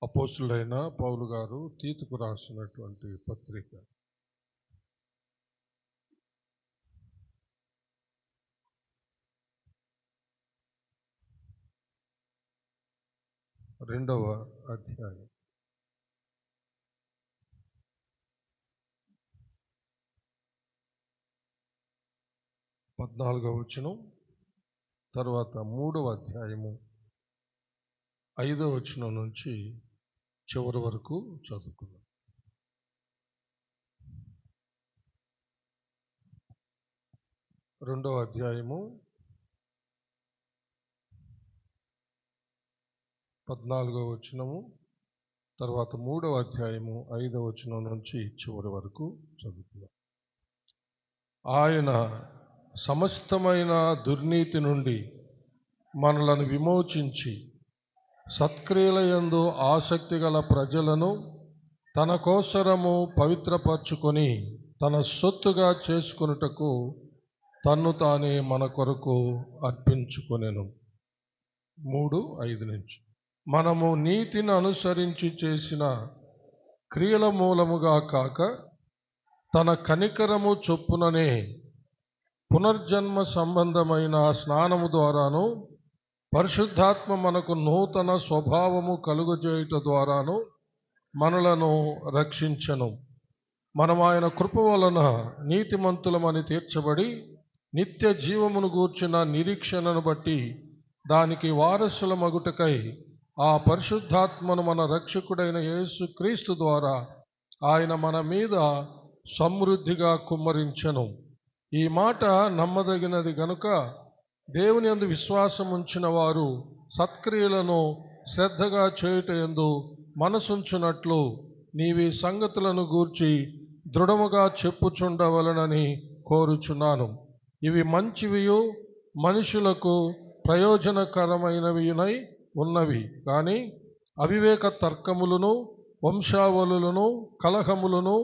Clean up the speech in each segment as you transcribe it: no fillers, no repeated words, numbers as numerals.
అపోస్తులైన పౌలు గారు తీతుకు రాసినటువంటి పత్రిక 2వ అధ్యాయం 14వ వచనం, తర్వాత 3వ అధ్యాయము 5వ వచనం నుంచి చివరి వరకు చదువుకుందాం. రెండవ అధ్యాయము 14వ వచనము, తర్వాత 3వ అధ్యాయము 5వ వచనం నుంచి చివరి వరకు చదువుకుందాం. ఆయన సమస్తమైన దుర్నీతి నుండి మనలను విమోచించి సత్క్రియలయందు ఆసక్తి గల ప్రజలను తన కోసరము పవిత్రపరచుకొని తన సొత్తుగా చేసుకొనుటకు తన్ను తానే మన కొరకు అర్పించుకొనెను. 3:5 నుంచి మనము నీతిని అనుసరించి చేసిన క్రియల మూలముగా కాక తన కనికరము చొప్పుననే పునర్జన్మ సంబంధమైన స్నానము ద్వారాను పరిశుద్ధాత్మ మనకు నూతన స్వభావము కలుగజేయుట ద్వారాను మనలను రక్షించెను. మనం ఆయన కృప వలన నీతిమంతులమని తీర్చబడి నిత్య జీవమును గూర్చిన నిరీక్షణను బట్టి దానికి వారసుల మగుటకై ఆ పరిశుద్ధాత్మను మన రక్షకుడైన యేసుక్రీస్తు ద్వారా ఆయన మన మీద సమృద్ధిగా కుమ్మరించెను. ఈ మాట నమ్మదగినది గనుక దేవుని యందు విశ్వాసం ఉంచిన వారు సత్క్రియలను శ్రద్ధగా చేయుట యందు మనసుంచునట్లు నీవి సంగతులను గూర్చి దృఢముగా చెప్పుచుండవలనని కోరుచున్నాను. ఇవి మంచివియు మనుషులకు ప్రయోజనకరమైనవియునై ఉన్నవి, కానీ అవివేక తర్కములను వంశావళులను కలహములను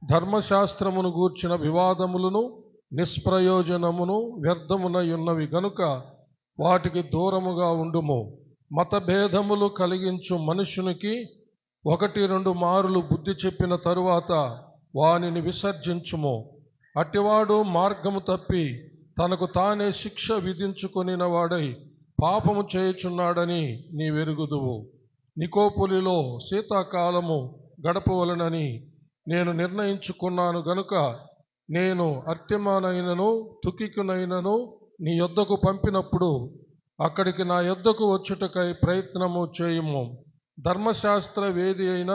ధర్మశాస్త్రమును గూర్చిన వివాదములను నిష్ప్రయోజనమును వ్యర్థమునై ఉన్నవి గనుక వాటికి దూరముగా ఉండుము. మతభేదములు కలిగించు మనుషునికి 1-2 మారులు బుద్ధి చెప్పిన తరువాత వానిని విసర్జించుము. అట్టివాడు మార్గము తప్పి తనకు తానే శిక్ష విధించుకొనిన వాడై పాపము చేయుచున్నాడని నీవెరుగుదువు. నికోపులిలో శీతాకాలము గడపవలనని నేను నిర్ణయించుకున్నాను గనుక నేను అర్తెమానైనను తుకికునైనను నీ యొద్దకు పంపినప్పుడు అక్కడికి నా యొద్దకు వచ్చుటకై ప్రయత్నము చేయుము. ధర్మశాస్త్ర వేది అయిన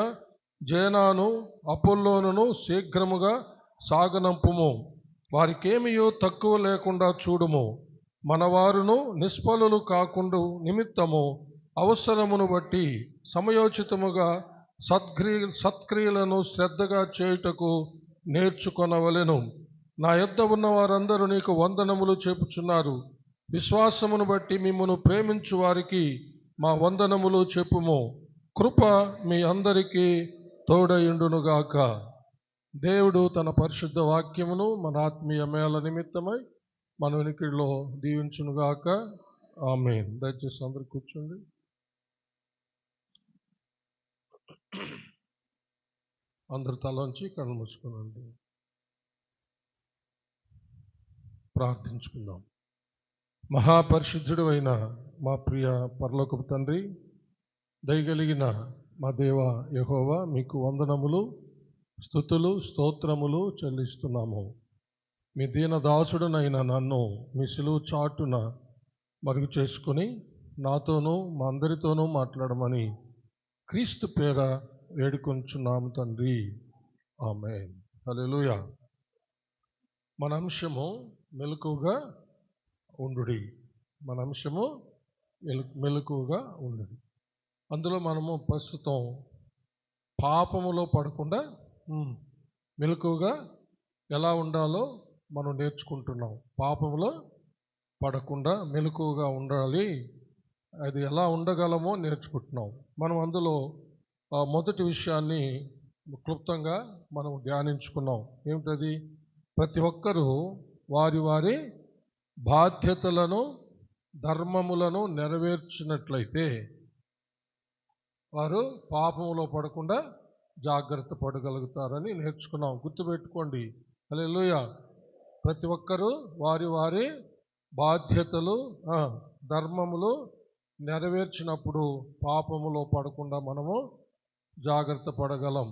జేనాను అపోల్లోనును శీఘ్రముగా సాగనంపుము. వారికేమియో తక్కువ లేకుండా చూడుము. మనవారును నిష్ఫలులు కాకుండా నిమిత్తము అవసరమును బట్టి సమయోచితముగా సత్క్రియలను శ్రద్ధగా చేయుటకు నేర్చుకొనవలెను. నా యొద్ద ఉన్న వారందరూ నీకు వందనములు చెప్పుచున్నారు. విశ్వాసమును బట్టి మిమ్మును ప్రేమించు వారికి మా వందనములు చెప్పుము. కృప మీ అందరికీ తోడయుండునుగాక. దేవుడు తన పరిశుద్ధ వాక్యమును మన ఆత్మీయ మేళ నిమిత్తమై మన వెనుకలో దీవించునుగాక. ఆమేన్. దయచేసి అందరూ కూర్చోండి. అందరు తలంచి కళ్ళు మూసుకునండి. ప్రార్థించుకుందాం. మహాపరిశుద్ధుడు అయిన మా ప్రియ పరలోకపు తండ్రి, దయగలిగిన మా దేవ యెహోవా, మీకు వందనములు, స్తుతులు, స్తోత్రములు చెల్లిస్తున్నాము. మీ దీన దాసుడునైన నన్ను మీ సిలువ చాటున మరుగు చేసుకుని నాతోనూ మా అందరితోనూ మాట్లాడమని క్రీస్తు పేర వేడుకొంచున్నాము తండ్రి. ఆమేన్. హల్లెలూయా. మన అంశము మెలకువగా ఉండుడి. మన అంశము మెలకువగా ఉండుడి. అందులో మనము ప్రస్తుతం పాపములో పడకుండా మెలకువగా ఎలా ఉండాలో మనం నేర్చుకుంటున్నాం. పాపములో పడకుండా మెలకువగా ఉండాలి, అది ఎలా ఉండగలమో నేర్చుకుంటున్నాం. మనం అందులో మొదటి విషయాన్ని క్లుప్తంగా మనం ధ్యానించుకున్నాం. ఏమిటది? ప్రతి ఒక్కరూ వారి వారి బాధ్యతలను ధర్మములను నెరవేర్చినట్లయితే వారు పాపంలో పడకుండా జాగ్రత్త పడగలుగుతారని నేర్చుకున్నాం. గుర్తుపెట్టుకోండి. హల్లెలూయా. ప్రతి ఒక్కరూ వారి వారి బాధ్యతలు, ధర్మములు నెరవేర్చినప్పుడు పాపములో పడకుండా మనము జాగ్రత్త పడగలం.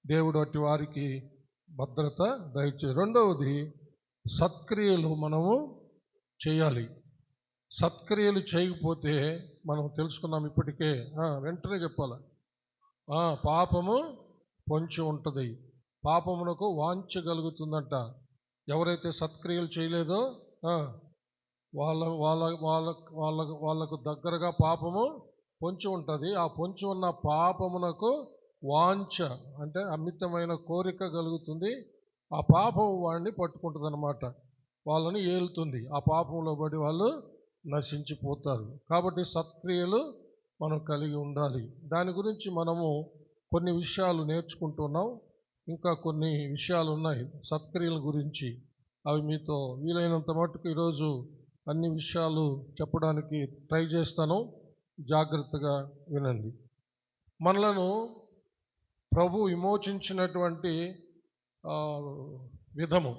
దేవుడు అట్టి వారికి భద్రత దయచే. రెండవది, సత్క్రియలు మనము చేయాలి. సత్క్రియలు చేయకపోతే మనం తెలుసుకున్నాం ఇప్పటికే. వెంటనే చెప్పాలి. పాపము పొంచి ఉంటుంది. పాపమునకు వాంఛ కలుగుతుందంట. ఎవరైతే సత్క్రియలు చేయలేదో వాళ్ళకు దగ్గరగా పాపము పొంచి ఉంటుంది. ఆ పొంచి ఉన్న పాపమునకు వాంఛ అంటే అమితమైన కోరిక కలుగుతుంది. ఆ పాపం వాడిని పట్టుకుంటుంది అన్నమాట. వాళ్ళని ఏలుతుంది. ఆ పాపంలో పడి వాళ్ళు నశించిపోతారు. కాబట్టి సత్క్రియలు మనం కలిగి ఉండాలి. దాని గురించి మనము కొన్ని విషయాలు నేర్చుకుంటున్నాం. ఇంకా కొన్ని విషయాలు ఉన్నాయి సత్క్రియల గురించి. అవి మీతో వీలైనంత మట్టుకు ఈరోజు అన్ని విషయాలు చెప్పడానికి ట్రై చేస్తాను. జాగ్రత్తగా వినండి. మనలను ప్రభు విమోచించినటువంటి విధము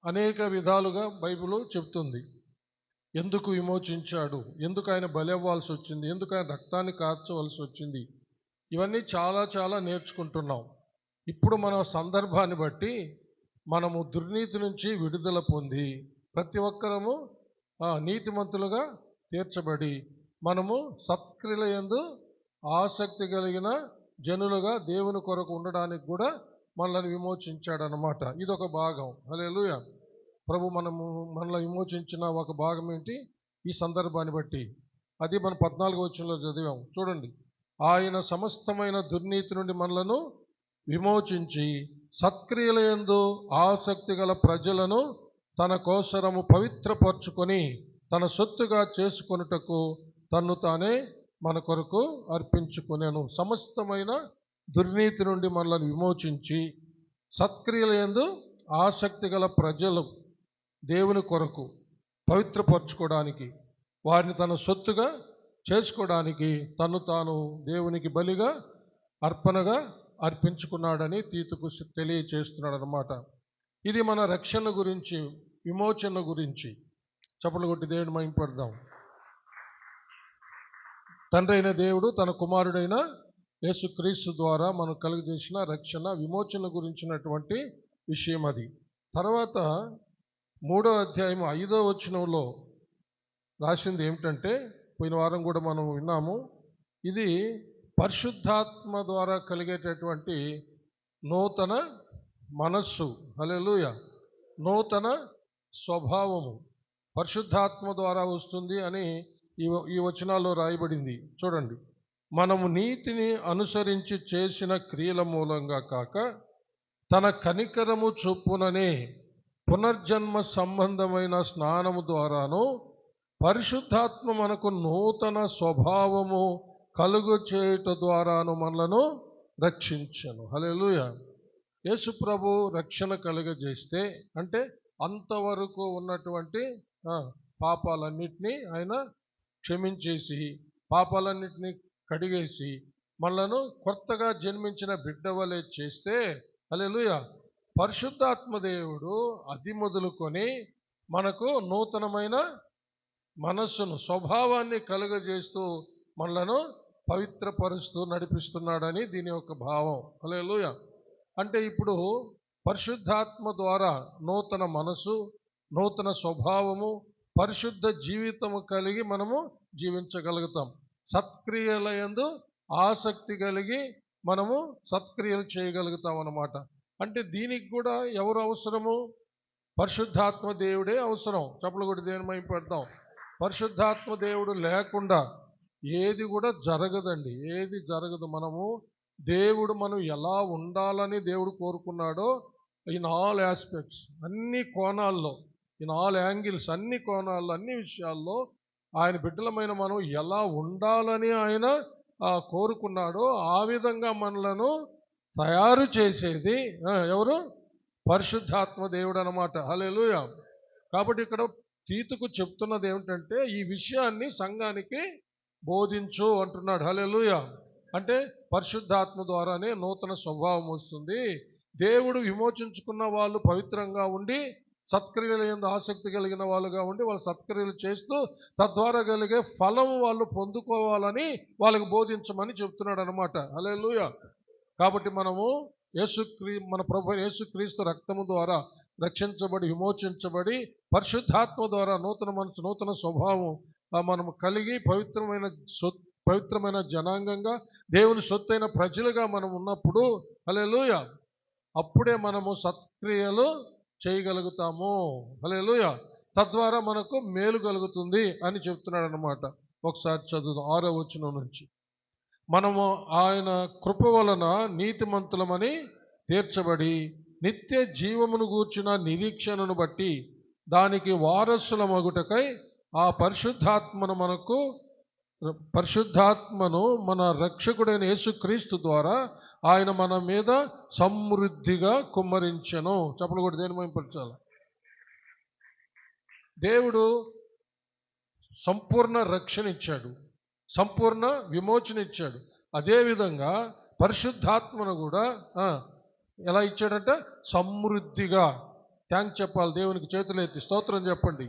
అనేక విధాలుగా బైబిల్ చెప్తుంది. ఎందుకు విమోచించాడు, ఎందుకు ఆయన బలి అవ్వాల్సి వచ్చింది, ఎందుకు ఆయన రక్తాన్ని కార్చవలసి వచ్చింది, ఇవన్నీ చాలా చాలా నేర్చుకుంటున్నాం. ఇప్పుడు మన సందర్భాన్ని బట్టి మనము దుర్నీతి నుంచి విడుదల పొంది ప్రతి ఒక్కరము నీతిమంతులుగా తీర్చబడి మనము సత్క్రియల యందు ఆసక్తి కలిగిన జనులుగా దేవుని కొరకు ఉండడానికి కూడా మనల్ని విమోచించాడనమాట. ఇదొక భాగం. హల్లెలూయా. ప్రభు మనల్ని విమోచించిన ఒక భాగం ఏంటి? ఈ సందర్భాన్ని బట్టి అది మనం 14వ వచనంలో చదివాం. చూడండి. ఆయన సమస్తమైన దుర్నీతి నుండి మనలను విమోచించి సత్క్రియల యందు ఆసక్తి గల ప్రజలను తన కోసరము పవిత్రపరచుకొని తన సొత్తుగా చేసుకొనుటకు తన్ను తానే మన కొరకు అర్పించుకొనెను. సమస్తమైన దుర్నీతి నుండి మనల్ని విమోచించి సత్క్రియల యందు ఆసక్తి గల ప్రజలు దేవుని కొరకు పవిత్రపరచుకోవడానికి, వారిని తన సొత్తుగా చేసుకోవడానికి తను తాను దేవునికి బలిగా అర్పణగా అర్పించుకున్నాడని తీతుకు తెలియచేస్తున్నాడు అన్నమాట. ఇది మన రక్షణ గురించి, విమోచన గురించి. చప్పట్లు కొట్టి దేవుని మహిమపడదాం. తండ్రి అయిన దేవుడు తన కుమారుడైన యేసుక్రీస్తు ద్వారా మనకు కలుగజేసిన రక్షణ, విమోచన గురించినటువంటి విషయం అది. తర్వాత 3వ అధ్యాయం 5వ వచనంలో రాసింది ఏమిటంటే, పోయిన వారం కూడా మనం విన్నాము, ఇది పరిశుద్ధాత్మ ద్వారా కలిగేటటువంటి నూతన మనస్సు. హల్లెలూయా. నూతన స్వభావము పరిశుద్ధాత్మ ద్వారా వస్తుంది అని ఈ వచనాల్లో రాయబడింది. చూడండి. మనము నీతిని అనుసరించి చేసిన క్రియల మూలంగా కాక తన కనికరము చొప్పుననే పునర్జన్మ సంబంధమైన స్నానము ద్వారాను పరిశుద్ధాత్మ మనకు నూతన స్వభావము కలుగు చేయుట ద్వారాను మనలను రక్షించెను. హల్లెలూయా. యేసు ప్రభు రక్షణ కలుగజేస్తే అంటే అంతవరకు ఉన్నటువంటి పాపాలన్నిటినీ ఆయన క్షమించేసి పాపాలన్నిటినీ కడిగేసి మనలను కొత్తగా జన్మించిన బిడ్డ వలె చేస్తే, హల్లెలూయా, పరిశుద్ధాత్మ దేవుడు అది మొదలుకొని మనకు నూతనమైన మనస్సును, స్వభావాన్ని కలుగజేస్తూ మనలను పవిత్రపరుస్తూ నడిపిస్తున్నాడని దీని యొక్క భావం. హల్లెలూయా. అంటే ఇప్పుడు పరిశుద్ధాత్మ ద్వారా నూతన మనసు, నూతన స్వభావము, పరిశుద్ధ జీవితము కలిగి మనము జీవించగలుగుతాం. సత్క్రియల యందు ఆసక్తి కలిగి మనము సత్క్రియలు చేయగలుగుతాం అన్నమాట. అంటే దీనికి కూడా ఎవరు అవసరము? పరిశుద్ధాత్మ దేవుడే అవసరం. చప్పట్లు కొట్టి దేవుని మహిమపడదాం. పరిశుద్ధాత్మ దేవుడు లేకుండా ఏది కూడా జరగదండి. ఏది జరగదు. దేవుడు మనం ఎలా ఉండాలని దేవుడు కోరుకున్నాడో ఇన్ ఆల్ ఆస్పెక్ట్స్, అన్ని కోణాల్లో, ఇన్ ఆల్ యాంగిల్స్, అన్ని కోణాల్లో, అన్ని విషయాల్లో ఆయన బిడ్డలమైన మనం ఎలా ఉండాలని ఆయన కోరుకున్నాడో ఆ విధంగా మనలను తయారు చేసేది ఎవరు? పరిశుద్ధాత్మ దేవుడు అన్నమాట. హల్లెలూయా. కాబట్టి ఇక్కడ తీతుకు చెప్తున్నది ఏమిటంటే, ఈ విషయాన్ని సంఘానికి బోధించు అంటున్నాడు. హల్లెలూయా. అంటే పరిశుద్ధాత్మ ద్వారానే నూతన స్వభావం వస్తుంది. దేవుడు విమోచించుకున్న వాళ్ళు పవిత్రంగా ఉండి సత్క్రియల యందు ఆసక్తి కలిగిన వాళ్ళుగా ఉండి వాళ్ళు సత్క్రియలు చేస్తూ తద్వారా కలిగే ఫలం వాళ్ళు పొందుకోవాలని వాళ్ళకి బోధించమని చెప్తున్నాడు అనమాట. హల్లెలూయా. కాబట్టి మనము మన ప్రభు యేసుక్రీస్తు రక్తము ద్వారా రక్షించబడి విమోచించబడి పరిశుద్ధాత్మ ద్వారా నూతన మనసు నూతన స్వభావం మనము కలిగి పవిత్రమైన జనాంగంగా దేవుని సొత్తైన ప్రజలుగా మనం ఉన్నప్పుడు హల్లెలూయా అప్పుడే మనము సత్క్రియలు చేయగలుగుతాము. హల్లెలూయా. తద్వారా మనకు మేలు కలుగుతుంది అని చెప్తున్నాడు అనమాట. ఒకసారి చదువుదాం 6వ వచనం నుంచి. మనము ఆయన కృప వలన నీతిమంతులమని తీర్చబడి నిత్య జీవమును గూర్చిన నిరీక్షణను బట్టి దానికి వారసుల మగుటకై ఆ పరిశుద్ధాత్మను మన రక్షకుడైన యేసుక్రీస్తు ద్వారా ఆయన మన మీద సమృద్ధిగా కుమ్మరించెను. చెప్పలు కూడా దేని మహిమపరచాలి. దేవుడు సంపూర్ణ రక్షణ ఇచ్చాడు, సంపూర్ణ విమోచన ఇచ్చాడు. అదేవిధంగా పరిశుద్ధాత్మను కూడా ఎలా ఇచ్చాడంటే సమృద్ధిగా. థ్యాంక్స్ చెప్పాలి దేవునికి, చేతులు ఎత్తి స్తోత్రం చెప్పండి.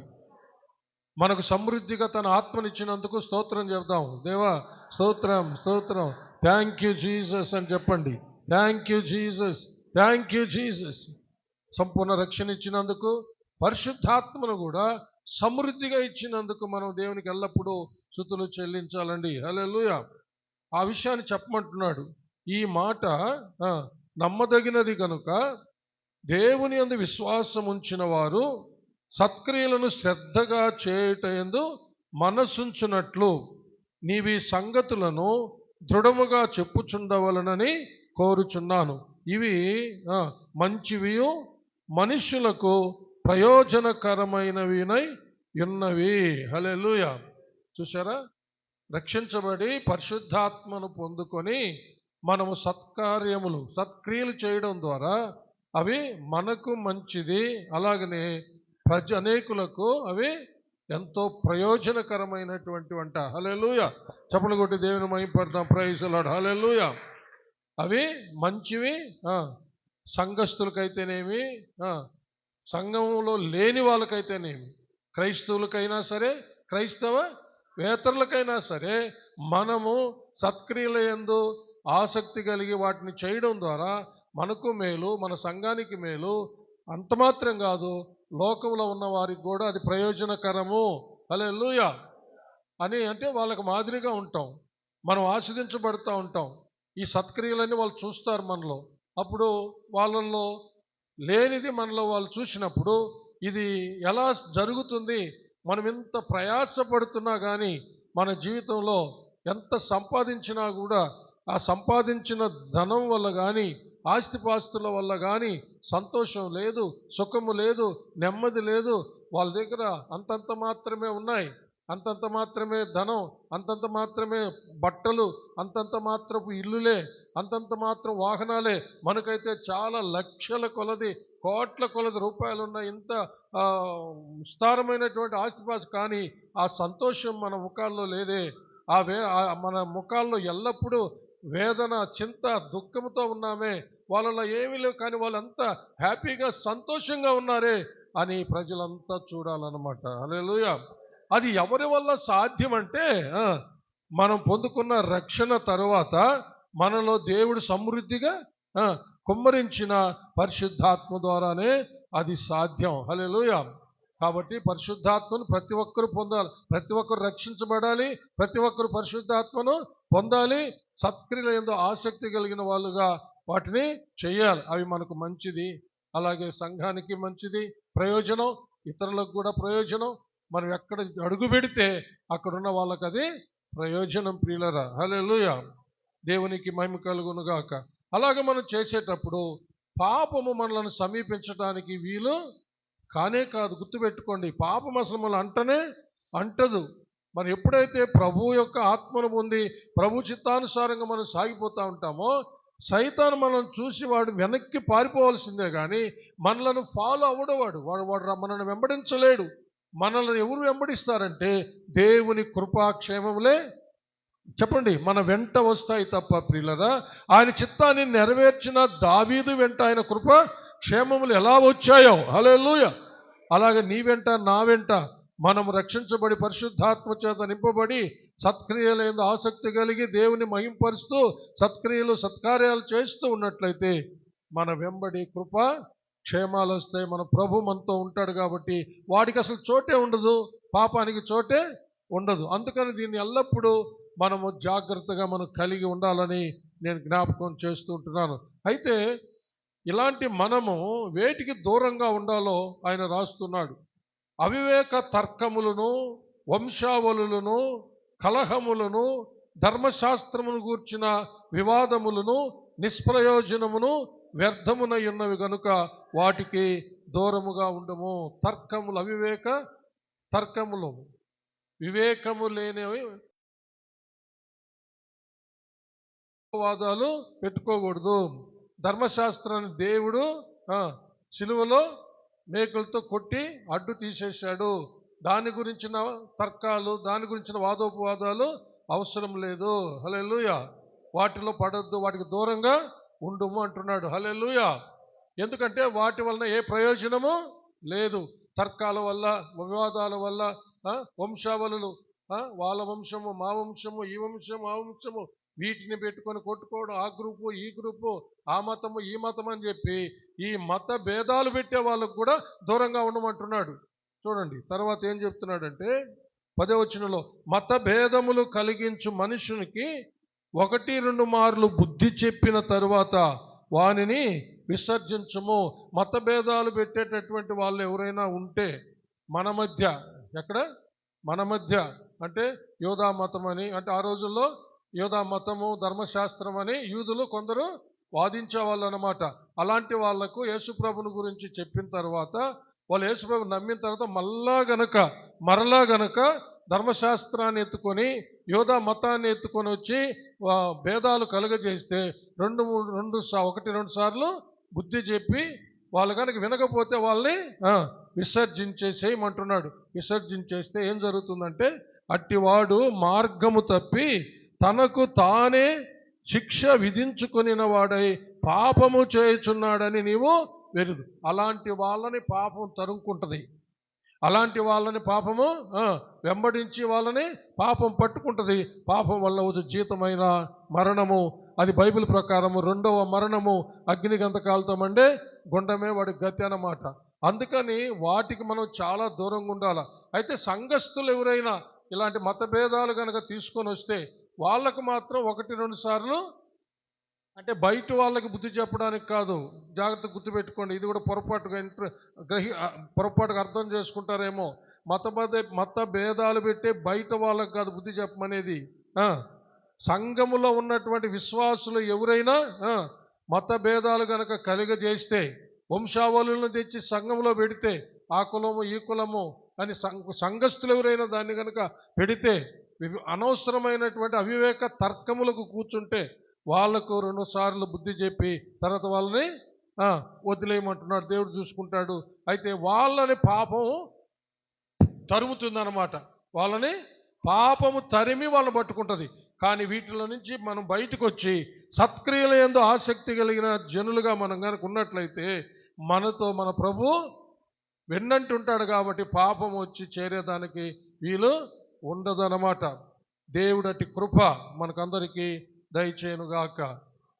మనకు సమృద్ధిగా తన ఆత్మనిచ్చినందుకు స్తోత్రం చెప్దాం. దేవా స్తోత్రం స్తోత్రం, థ్యాంక్ యూ జీసస్ అని చెప్పండి. Thank you Jesus, thank you Jesus. సంపూర్ణ రక్షణ ఇచ్చినందుకు, పరిశుద్ధాత్మను కూడా సమృద్ధిగా ఇచ్చినందుకు మనం దేవునికి ఎల్లప్పుడూ స్తుతులు చెల్లించాలండి. హల్లెలూయా. ఆ విషయాన్ని చెప్పమంటున్నాడు. ఈ మాట నమ్మదగినది కనుక దేవుని యందు విశ్వాసం ఉంచిన వారు సత్క్రియలను శ్రద్ధగా చేయుటయందు మనసుంచునట్లు నీవి సంగతులను దృఢముగా చెప్పుచుండవలనని కోరుచున్నాను. ఇవి మంచివియు మనుష్యులకు ప్రయోజనకరమైనవినై ఉన్నవి. హల్లెలూయా. చూసారా, రక్షించబడి పరిశుద్ధాత్మను పొందుకొని మనము సత్క్రియలు చేయడం ద్వారా అవి మనకు మంచిది, అలాగనే అనేకులకు అవి ఎంతో ప్రయోజనకరమైనటువంటి వంట. హల్లెలూయా. చప్పలు కొట్టి దేవుని మహిమపడదాం. Praise the Lord. హల్లెలూయా. అవి మంచివి సంఘస్థులకైతేనేమి, సంఘంలో లేని వాళ్ళకైతేనేమి, క్రైస్తవులకైనా సరే, క్రైస్తవేతరులకైనా సరే, మనము సత్క్రియల యందు ఆసక్తి కలిగి వాటిని చేయడం ద్వారా మనకు మేలు, మన సంఘానికి మేలు. అంత మాత్రం కాదు, లోకంలో ఉన్న వారికి కూడా అది ప్రయోజనకరము. హల్లెలూయా. అంటే వాళ్ళకి మాదిరిగా ఉంటాం, మనం ఆస్వాదించబడుతూ ఉంటాం. ఈ సత్క్రియలన్నీ వాళ్ళు చూస్తారు మనలో. అప్పుడు వాళ్ళల్లో లేనిది మనలో వాళ్ళు చూసినప్పుడు ఇది ఎలా జరుగుతుంది, మనం ఎంత ప్రయాసపడుతున్నా కానీ మన జీవితంలో ఎంత సంపాదించినా కూడా ఆ సంపాదించిన ధనం వల్ల కానీ ఆస్తిపాస్తుల వల్ల కానీ సంతోషం లేదు, సుఖము లేదు, నెమ్మది లేదు. వాళ్ళ దగ్గర అంతంత మాత్రమే ఉన్నాయి, అంతంత మాత్రమే ధనం, అంతంత మాత్రమే బట్టలు, అంతంత మాత్రపు ఇల్లులే, అంతంత మాత్రం వాహనాలే. మనకైతే చాలా లక్షల కొలది, కోట్ల కొలది రూపాయలు ఉన్న ఇంత విస్తారమైనటువంటి ఆస్తిపాసి, కానీ ఆ సంతోషం మన ముఖాల్లో లేదే. మన ముఖాల్లో ఎల్లప్పుడూ వేదన, చింత, దుఃఖంతో ఉన్నామే. వాళ్ళలో ఏమీ లేవు, కానీ వాళ్ళంతా హ్యాపీగా సంతోషంగా ఉన్నారే అని ప్రజలంతా చూడాలన్నమాట. హల్లెలూయా. అది ఎవరి వల్ల సాధ్యమంటే మనం పొందుకున్న రక్షణ తరువాత మనలో దేవుడు సమృద్ధిగా కుమ్మరించిన పరిశుద్ధాత్మ ద్వారానే అది సాధ్యం. హల్లెలూయా. కాబట్టి పరిశుద్ధాత్మను ప్రతి ఒక్కరు పొందాలి, ప్రతి ఒక్కరు రక్షించబడాలి, ప్రతి ఒక్కరు పరిశుద్ధాత్మను పొందాలి. సత్క్రియల యందు ఆసక్తి కలిగిన వాళ్ళుగా వాటిని చేయాలి. అవి మనకు మంచిది, అలాగే సంఘానికి మంచిది, ప్రయోజనం, ఇతరులకు కూడా ప్రయోజనం. మనం ఎక్కడ అడుగు పెడితే అక్కడున్న వాళ్ళకి అది ప్రయోజనం. ప్రియులరా, హల్లెలూయా. దేవునికి మహిమ కలుగునుగాక. అలాగే మనం చేసేటప్పుడు పాపము మనలను సమీపించడానికి వీలు కానే కాదు. గుర్తుపెట్టుకోండి, పాపం అసలు మనల్ని అంటదు. మరి ఎప్పుడైతే ప్రభు యొక్క ఆత్మను పొంది ప్రభు చిత్తానుసారంగా మనం సాగిపోతూ ఉంటామో, సైతాను మనం చూసి వాడు వెనక్కి పారిపోవాల్సిందే కానీ మనలను ఫాలో అవ్వడవాడు. వాడు మనల్ని వెంబడించలేడు. మనల్ని ఎవరు వెంబడిస్తారంటే దేవుని కృపాక్షేమములే చెప్పండి, మన వెంట వస్తాయి తప్ప ప్రియులరా. ఆయన చిత్తాన్ని నెరవేర్చిన దావీదు వెంట ఆయన కృప క్షేమములు ఎలా వచ్చాయో, హల్లెలూయా, అలాగే నీ వెంట నా వెంట మనం రక్షించబడి పరిశుద్ధాత్మ చేత నింపబడి సత్క్రియలందు ఆసక్తి కలిగి దేవుని మహింపరుస్తూ సత్క్రియలు సత్కార్యాలు చేస్తూ ఉన్నట్లయితే మన వెంబడి కృప క్షేమాలు వస్తాయి. మన ప్రభు మనతో ఉంటాడు కాబట్టి వాడికి అసలు చోటే ఉండదు, పాపానికి చోటే ఉండదు. అందుకని దీన్ని ఎల్లప్పుడూ మనము జాగ్రత్తగా మనం కలిగి ఉండాలని నేను జ్ఞాపకం చేస్తూ ఉంటున్నాను. అయితే ఇలాంటి మనము వేటికి దూరంగా ఉండాలో ఆయన రాస్తున్నాడు. అవివేక తర్కములను, వంశావళులను, కలహములను, ధర్మశాస్త్రమును గూర్చిన వివాదములను, నిష్ప్రయోజనమును, వ్యర్థమునై ఉన్నవి గనుక వాటికి దూరముగా ఉండము. తర్కములు, అవివేక తర్కములు, వివేకము లేనివి వాదాలు పెట్టుకోకూడదు. ధర్మశాస్త్రాన్ని దేవుడు సిలువలో మేకులతో కొట్టి అడ్డు తీసేశాడు. దాని గురించిన తర్కాలు, దాని గురించిన వాదోపవాదాలు అవసరం లేదు. హల్లెలూయా. వాటిలో పడొద్దు, వాటికి దూరంగా ఉండుము అంటున్నాడు. హల్లెలూయా. ఎందుకంటే వాటి వలన ఏ ప్రయోజనము లేదు. తర్కాల వల్ల, వివాదాల వల్ల, వంశావళులు, వాళ్ళ వంశము మా వంశము, ఈ వంశము ఆ వంశము, వీటిని పెట్టుకొని కొట్టుకోవడం, ఆ గ్రూపు ఈ గ్రూపు, ఆ మతము ఈ మతం అని చెప్పి ఈ మత భేదాలు పెట్టే వాళ్ళకు కూడా దూరంగా ఉండమంటున్నాడు. చూడండి తర్వాత ఏం చెప్తున్నాడంటే 10వ వచనంలో, మత భేదములు కలిగించు మనుషునికి 1-2 మార్లు బుద్ధి చెప్పిన తరువాత వానిని విసర్జించము. మత భేదాలు పెట్టేటటువంటి వాళ్ళు ఎవరైనా ఉంటే మన మధ్య, ఎక్కడ మన మధ్య అంటే యోధా మతం అని, అంటే ఆ రోజుల్లో యోధా మతము ధర్మశాస్త్రం అని యూదులు కొందరు వాదించేవాళ్ళు అన్నమాట. అలాంటి వాళ్లకు యేసుప్రభుని గురించి చెప్పిన తర్వాత వాళ్ళు యేసుప్రభు నమ్మిన తర్వాత మరలా గనక ధర్మశాస్త్రాన్ని ఎత్తుకొని యోధా మతాన్ని ఎత్తుకొని వచ్చి భేదాలు కలుగజేస్తే 1-2 సార్లు బుద్ధి చెప్పి వాళ్ళు కనుక వినకపోతే వాళ్ళని విసర్జించేసేయమంటున్నాడు. విసర్జించేస్తే ఏం జరుగుతుందంటే అట్టివాడు మార్గము తప్పి తనకు తానే శిక్ష విధించుకొనిన వాడై పాపము చేయుచున్నాడని నీవు వెరుదు. అలాంటి వాళ్ళని పాపం తరుముకుంటుంది. అలాంటి వాళ్ళని పాపము వెంబడించి వాళ్ళని పాపం పట్టుకుంటుంది. పాపం వల్ల వచ్చే జీతమైన మరణము, అది బైబిల్ ప్రకారము 2వ మరణము, అగ్ని గంధకాలతో మండే గుండమే వాడి గతి అన్నమాట. అందుకని వాటికి మనం చాలా దూరంగా ఉండాలి. అయితే సంఘస్థులు ఎవరైనా ఇలాంటి మతభేదాలు కనుక తీసుకొని వస్తే వాళ్ళకు మాత్రం 1-2 సార్లు, అంటే బయట వాళ్ళకి బుద్ధి చెప్పడానికి కాదు, జాగ్రత్త గుర్తుపెట్టుకోండి. ఇది కూడా పొరపాటుగా అర్థం చేసుకుంటారేమో. మత భేదాలు పెట్టే బయట వాళ్ళకి కాదు బుద్ధి చెప్పమనేది. సంఘములో ఉన్నటువంటి విశ్వాసులు ఎవరైనా మత భేదాలు కనుక కలిగజేస్తే, వంశావళులను తెచ్చి సంఘంలో పెడితే, ఆ కులము ఈ కులము అని సంఘస్థులు ఎవరైనా దాన్ని కనుక పెడితే, అనవసరమైనటువంటి అవివేక తర్కములకు కూర్చుంటే వాళ్లకు 2 సార్లు బుద్ధి చెప్పి తర్వాత వాళ్ళని వదిలేయమంటున్నాడు. దేవుడు చూసుకుంటాడు. అయితే వాళ్ళని పాపం తరుముతుందన్నమాట. వాళ్ళని పాపము తరిమి వాళ్ళని పట్టుకుంటుంది. కానీ వీటిలో నుంచి మనం బయటకు వచ్చి సత్క్రియల యందు ఆసక్తి కలిగిన జనులుగా మనం కనుక ఉన్నట్లయితే మనతో మన ప్రభు వెన్నంటుంటాడు. కాబట్టి పాపం వచ్చి చేరేదానికి వీలు ఉండదన్నమాట. దేవుడటి కృప మనకందరికీ దయచేయునుగాక.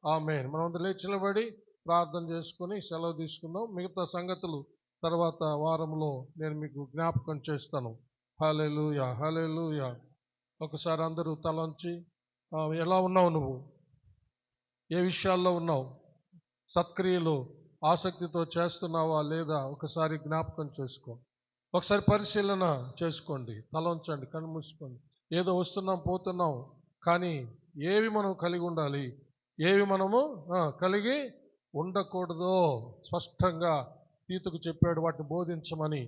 ఆమేన్. మనమందరం లేచి నిలబడి ప్రార్థన చేసుకొని సెలవు తీసుకుందాం. మిగతా సంగతులు తర్వాత వారంలో నేను మీకు జ్ఞాపకం చేస్తాను. హల్లెలూయా, హల్లెలూయా. ఒకసారి అందరూ తలంచి, ఎలా ఉన్నావు నువ్వు, ఏ విషయాల్లో ఉన్నావు, సత్క్రియలు ఆసక్తితో చేస్తున్నావా లేదా ఒకసారి జ్ఞాపకం చేసుకో. ఒకసారి పరిశీలన చేసుకోండి. తల ఉంచండి, కళ్ళు మూసుకోండి. ఏదో వస్తున్నాం పోతున్నాం, కానీ ఏవి మనం కలిగి ఉండాలి, ఏవి మనము కలిగి ఉండకూడదో స్పష్టంగా తీతుకు చెప్పాడు. వాటిని బోధించమని.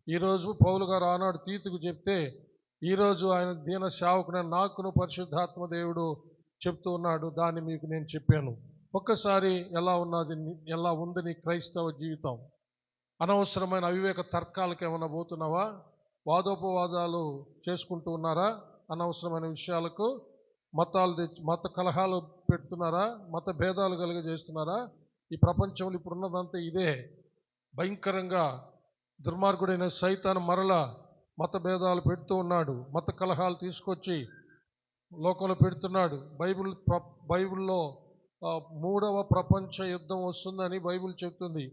ఈరోజు పౌలు గారు ఆనాడు తీతుకు చెప్తే, ఈరోజు ఆయన దీన సేవకుడైన నాకును పరిశుద్ధాత్మ దేవుడు చెప్తూ ఉన్నాడు. దాన్ని మీకు నేను చెప్పాను. ఒక్కసారి ఎలా ఉంది నీ క్రైస్తవ జీవితం? అనవసరమైన అవివేక తర్కాలకు ఏమైనా పోతున్నావా? వాదోపవాదాలు చేసుకుంటూ ఉన్నారా? అనవసరమైన విషయాలకు మతాలు తెచ్చి మత కలహాలు పెడుతున్నారా, మత భేదాలు కలుగజేస్తున్నారా? ఈ ప్రపంచంలో ఇప్పుడు ఉన్నదంతా ఇదే. భయంకరంగా దుర్మార్గుడైన సైతాను మరల మత భేదాలు పెడుతూ ఉన్నాడు, మత కలహాలు తీసుకొచ్చి లోకంలో పెడుతున్నాడు. బైబిల్లో మూడవ ప్రపంచ యుద్ధం వస్తుందని బైబిల్ చెప్తుంది.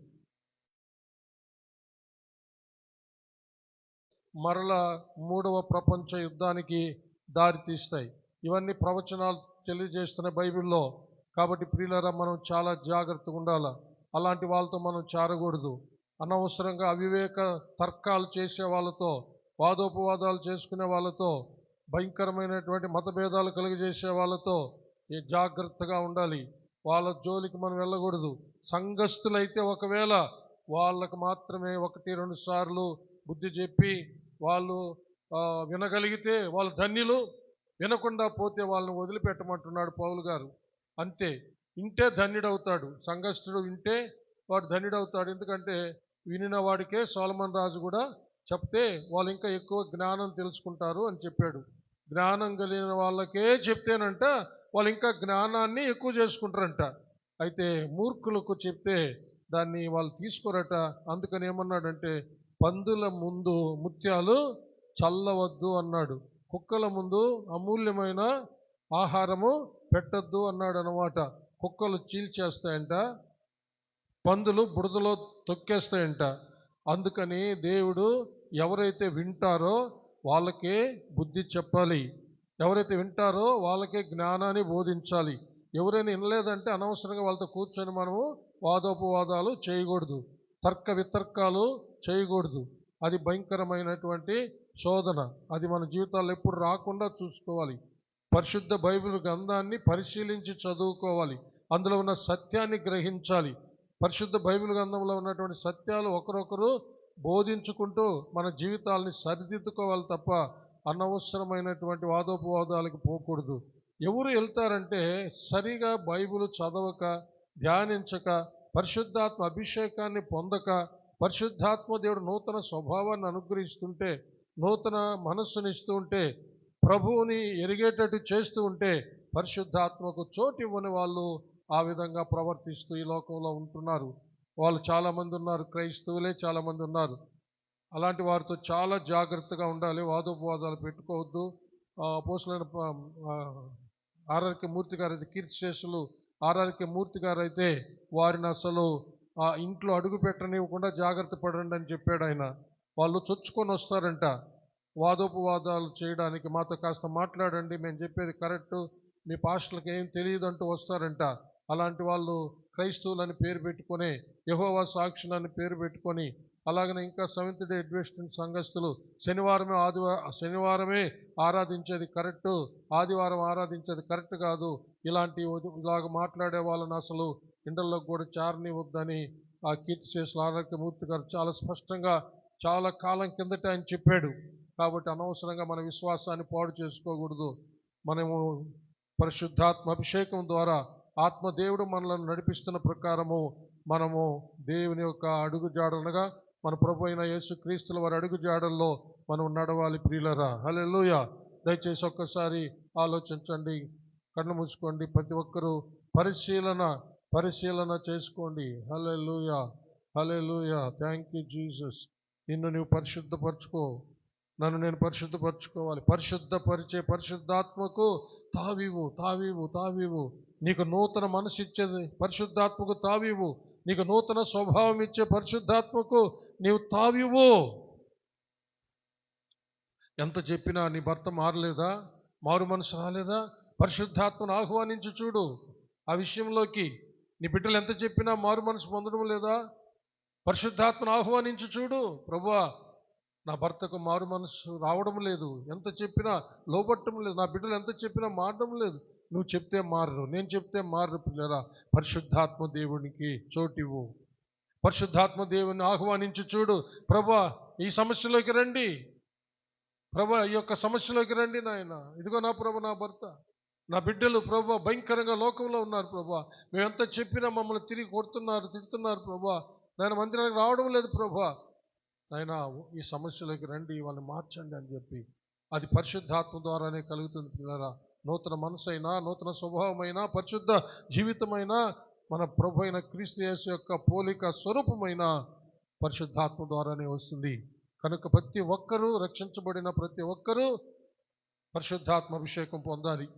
మరల మూడవ ప్రపంచ యుద్ధానికి దారి తీస్తాయి. ఇవన్నీ ప్రవచనాలు తెలియజేస్తున్న బైబిల్లో. కాబట్టి ప్రియులారా, మనం చాలా జాగ్రత్తగా ఉండాలి. అలాంటి వాళ్ళతో మనం చేరకూడదు. అనవసరంగా అవివేక తర్కాలు చేసే వాళ్ళతో, వాదోపవాదాలు చేసుకునే వాళ్ళతో, భయంకరమైనటువంటి మతభేదాలు కలుగజేసే వాళ్ళతో జాగ్రత్తగా ఉండాలి. వాళ్ళ జోలికి మనం వెళ్ళకూడదు. సంఘస్థులైతే ఒకవేళ వాళ్ళకు మాత్రమే 1-2 సార్లు బుద్ధి చెప్పి వాళ్ళు వినగలిగితే వాళ్ళు ధన్యులు. వినకుండా పోతే వాళ్ళని వదిలిపెట్టమంటున్నాడు పౌలు గారు. అంతే, వింటే ధన్యుడవుతాడు. సంఘస్థుడు వింటే వాడు ధన్యుడవుతాడు. ఎందుకంటే వినిన వాడికే సొలొమోను రాజు కూడా చెప్తే వాళ్ళు ఇంకా ఎక్కువ జ్ఞానం తెలుసుకుంటారు అని చెప్పాడు. జ్ఞానం కలిగిన వాళ్ళకే చెప్తేనంట వాళ్ళు ఇంకా జ్ఞానాన్ని ఎక్కువ చేసుకుంటారంట. అయితే మూర్ఖులకు చెప్తే దాన్ని వాళ్ళు తీసుకోరట. అందుకని ఏమన్నాడంటే, పందుల ముందు ముత్యాలు చల్లవద్దు అన్నాడు, కుక్కల ముందు అమూల్యమైన ఆహారము పెట్టద్దు అన్నాడు అన్నమాట. కుక్కలు చీల్చేస్తాయంట, పందులు బురదలో తొక్కేస్తాయంట. అందుకని దేవుడు ఎవరైతే వింటారో వాళ్ళకే బుద్ధి చెప్పాలి, ఎవరైతే వింటారో వాళ్ళకే జ్ఞానాన్ని బోధించాలి. ఎవరైనా వినలేదంటే అనవసరంగా వాళ్ళతో కూర్చొని మనము వాదోపవాదాలు చేయకూడదు, తర్క వితర్కాలు చేయకూడదు. అది భయంకరమైనటువంటి శోధన. అది మన జీవితాల్లో ఎప్పుడు రాకుండా చూసుకోవాలి. పరిశుద్ధ బైబిల్ గ్రంథాన్ని పరిశీలించి చదువుకోవాలి, అందులో ఉన్న సత్యాన్ని గ్రహించాలి. పరిశుద్ధ బైబిల్ గ్రంథంలో ఉన్నటువంటి సత్యాలు ఒకరొకరు బోధించుకుంటూ మన జీవితాలని సరిదిద్దుకోవాలి తప్ప అనవసరమైనటువంటి వాదోపవాదాలకు పోకూడదు. ఎవరు వెళ్తారంటే సరిగా బైబిల్ చదవక, ధ్యానించక, పరిశుద్ధాత్మ అభిషేకాన్ని పొందక, పరిశుద్ధాత్మ దేవుడు నూతన స్వభావాన్ని అనుగ్రహిస్తుంటే, నూతన మనస్సునిస్తూ ఉంటే, ప్రభువుని ఎరిగేటట్టు చేస్తూ ఉంటే పరిశుద్ధాత్మకు చోటు ఇవ్వని వాళ్ళు ఆ విధంగా ప్రవర్తిస్తూ ఈ లోకంలో ఉంటున్నారు. వాళ్ళు చాలామంది ఉన్నారు, క్రైస్తవులే చాలామంది ఉన్నారు. అలాంటి వారితో చాలా జాగ్రత్తగా ఉండాలి. వాదోపవాదాలు పెట్టుకోవద్దు. అపోస్తలుడైన ఆర్ఆర్కే మూర్తి గారు అయితే, కీర్తిశేషులు ఆర్ఆర్కే మూర్తి గారు అయితే వారిని అసలు ఆ ఇంట్లో అడుగు పెట్టనివ్వకుండా జాగ్రత్త పడండి అని చెప్పాడు ఆయన. వాళ్ళు చొచ్చుకొని వస్తారంట వాదోపవాదాలు చేయడానికి. మాతో కాస్త మాట్లాడండి, మేము చెప్పేది కరెక్టు, మీ పాస్టర్లకు ఏం తెలియదు అంటూ వస్తారంట. అలాంటి వాళ్ళు క్రైస్తవులని పేరు పెట్టుకొని, యెహోవా సాక్షులని పేరు పెట్టుకొని, అలాగనే ఇంకా సెవెంత్ డే అడ్వెంటిస్ట్ సంఘస్థులు శనివారమే ఆరాధించేది కరెక్టు, ఆదివారం ఆరాధించేది కరెక్ట్ కాదు, ఇలాగ మాట్లాడే వాళ్ళని అసలు ఇండల్లోకి కూడా చారనివద్దని ఆ కీర్తిశేషులు ఆర్ఆర్కే మూర్తి గారు చాలా స్పష్టంగా చాలా కాలం కిందట ఆయన చెప్పాడు. కాబట్టి అనవసరంగా మన విశ్వాసాన్ని పాడు చేసుకోకూడదు. మనము పరిశుద్ధాత్మ అభిషేకం ద్వారా ఆత్మదేవుడు మనల్ని నడిపిస్తున్న ప్రకారము మనము దేవుని యొక్క అడుగుజాడలుగా, మన ప్రభు అయిన యేసుక్రీస్తుల వారి అడుగుజాడల్లో మనం నడవాలి ప్రియులరా. హల్లెలూయా. దయచేసి ఒక్కసారి ఆలోచించండి, కళ్ళు మూసుకోండి. ప్రతి ఒక్కరూ పరిశీలన చేసుకోండి. హల్లెలూయా, హల్లెలూయా. Thank you Jesus. నిన్ను నువ్వు పరిశుద్ధపరచుకో, నన్ను నేను పరిశుద్ధపరచుకోవాలి. పరిశుద్ధపరిచే పరిశుద్ధాత్మకు తావివు. నీకు నూతన మనసు ఇచ్చేది పరిశుద్ధాత్మకు తావివు. నీకు నూతన స్వభావం ఇచ్చే పరిశుద్ధాత్మకు నీవు తావివు. ఎంత చెప్పినా నీ భర్త మారలేదా, మారు మనసు రాలేదా? పరిశుద్ధాత్మను ఆహ్వానించి చూడు. ఆ విషయంలోకి నీ బిడ్డలు ఎంత చెప్పినా మారు మనసు పొందడం లేదా? పరిశుద్ధాత్మను ఆహ్వానించి చూడు. ప్రభువా, నా భర్తకు మారు మనసు రావడం లేదు, ఎంత చెప్పినా లోబట్టడం లేదు, నా బిడ్డలు ఎంత చెప్పినా మారడం లేదు. నువ్వు చెప్తే మారరు, నేను చెప్తే మారరు పిల్లరా. పరిశుద్ధాత్మ దేవునికి చోటివ్వు. పరిశుద్ధాత్మ దేవుని ఆహ్వానించి చూడు. ప్రభువా, ఈ సమస్యలోకి రండి, ప్రభువా ఈ యొక్క సమస్యలోకి రండి నాయన. ఇదిగో నా ప్రభు, నా భర్త, నా బిడ్డలు ప్రభువా భయంకరంగా లోకంలో ఉన్నారు ప్రభువా. మేమెంత చెప్పినా మమ్మల్ని తిరిగి కొడుతున్నారు, తిడుతున్నారు ప్రభువా. నాయన మందిరానికి రావడం లేదు ప్రభువా. నాయన ఈ సమస్యలోకి రండి, వాళ్ళని మార్చండి అని చెప్పి అది పరిశుద్ధాత్మ ద్వారానే కలుగుతుంది పిల్లరా. నూతన మనసైనా, నూతన స్వభావమైనా, పరిశుద్ధ జీవితమైనా, మన ప్రభు అయిన క్రీస్తు యేసు యొక్క పోలిక స్వరూపమైన పరిశుద్ధాత్మ ద్వారానే వస్తుంది. కనుక ప్రతి ఒక్కరూ, రక్షించబడిన ప్రతి ఒక్కరూ పరిశుద్ధాత్మ అభిషేకం పొందాలి.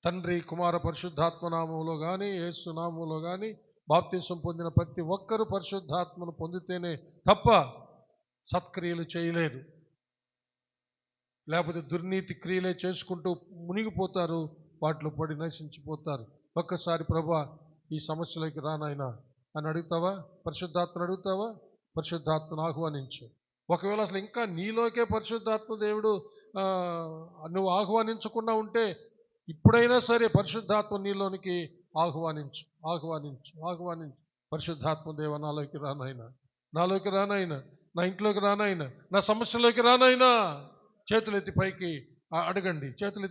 తండ్రి, కుమార పరిశుద్ధాత్మ నామములో కానీ, యేసు నామములో కానీ బాప్తిసం పొందిన ప్రతి ఒక్కరూ పరిశుద్ధాత్మను పొందితేనే తప్ప సత్క్రియలు చేయలేరు. లేకపోతే దుర్నీతి క్రియలే చేసుకుంటూ మునిగిపోతారు, వాటిలో పడి నశించిపోతారు. ఒక్కసారి ప్రభా ఈ సమస్యలోకి రానాయనా అని అడుగుతావా? పరిశుద్ధాత్మను అడుగుతావా? పరిశుద్ధాత్మను ఆహ్వానించు. ఒకవేళ అసలు ఇంకా నీలోకే పరిశుద్ధాత్మ దేవుడు నువ్వు ఆహ్వానించకుండా ఉంటే ఇప్పుడైనా సరే పరిశుద్ధాత్మ నీలోనికి ఆహ్వానించు. పరిశుద్ధాత్మ దేవ నాలోకి రానాయనా, నాలోకి రానాయనా, నా ఇంట్లోకి రానాయనా, నా సమస్యలోకి రానాయనా. చేతులెత్తి పైకి అడగండి. చేతులెత్తి